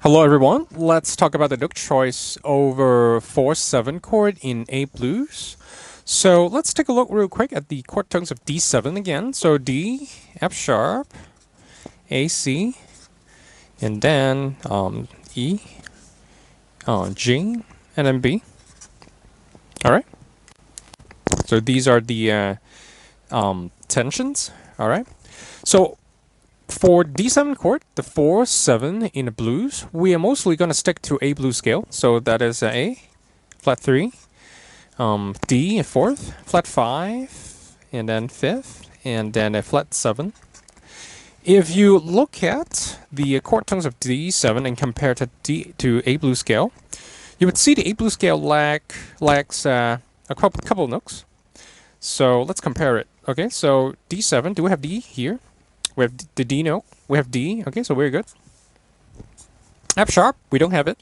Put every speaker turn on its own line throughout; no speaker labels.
Hello everyone, let's talk about the note choice over 4/7 chord in A blues. So let's take a look real quick at the chord tones of D7 again. So D, F sharp, A, C, and then E, G, and then B. Alright, so these are the tensions. Alright, so for D7 chord, the 4/7 in the blues, we are mostly going to stick to A blues scale. So that is A, flat 3, D, a 4th, flat 5, and then 5th, and then a flat 7. If you look at the chord tones of D7 and compare to A blues scale, you would see the A blues scale lacks a couple notes. So let's compare it. Okay, so D7, do we have D here? We have the D note. We have D. Okay, so we're good. F sharp, we don't have it.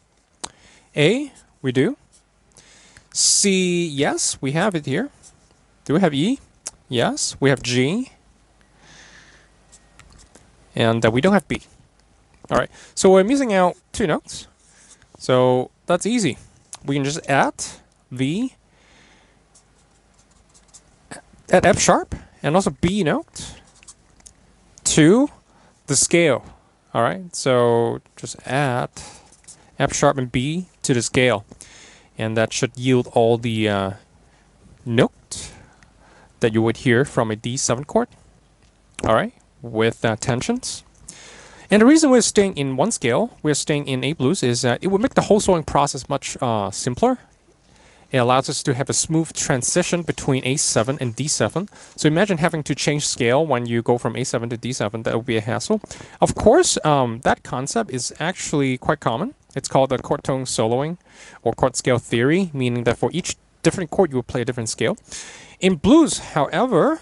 A, we do. C, yes, we have it here. Do we have E? Yes, we have G. And we don't have B. All right, so we're missing out two notes. So that's easy. We can just add F sharp and also B note to the scale. All right, so just add F sharp and B to the scale, and that should yield all the note that you would hear from a D7 chord. All right, with tensions. And the reason we're staying in one scale, we're staying in A blues, is that it would make the whole soloing process much simpler. It allows us to have a smooth transition between A7 and D7. So imagine having to change scale when you go from A7 to D7. That would be a hassle. Of course, that concept is actually quite common. It's called the chord tone soloing or chord scale theory, meaning that for each different chord, you will play a different scale. In blues, however,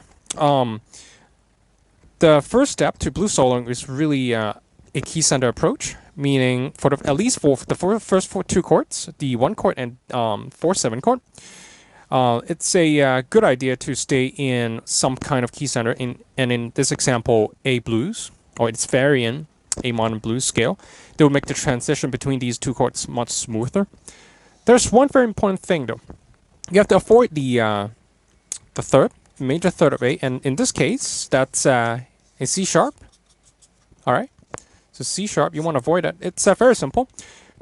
the first step to blues soloing is really a key center approach, meaning at least for the first two chords, the 1 chord and 4/7 chord, it's a good idea to stay in some kind of key center. And in this example, A blues, or its variant, A modern blues scale, that will make the transition between these two chords much smoother. There's one very important thing though. You have to avoid the major third of A, and in this case, that's a C sharp. All right. So C sharp, you want to avoid it. It's very simple.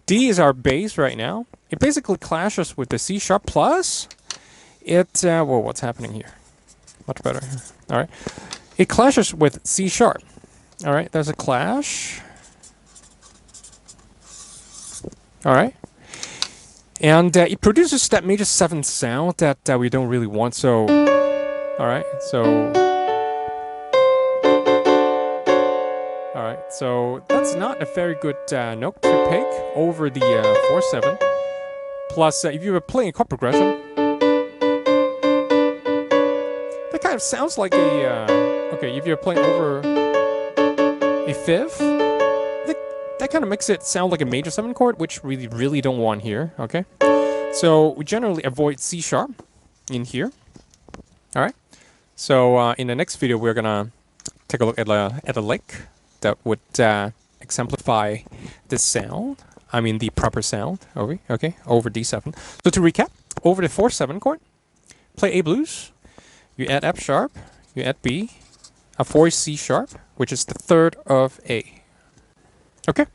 D is our bass right now. It basically clashes with the C sharp plus whoa, what's happening here? Much better. All right. It clashes with C sharp. All right, there's a clash. All right. And it produces that major 7 sound that we don't really want. So, all right, so that's not a very good note to pick over the 4/7. Plus, if you were playing a chord progression, that kind of sounds like okay, if you're playing over a 5th, that kind of makes it sound like a major 7 chord, which we really don't want here, okay? So we generally avoid C sharp in here. All right. So in the next video, we're gonna take a look at a lick that would exemplify this sound. I mean the proper sound over D7. So to recap, over the 4/7 chord, play A blues. You add F sharp, you add B, a 4 C sharp, which is the third of A. Okay.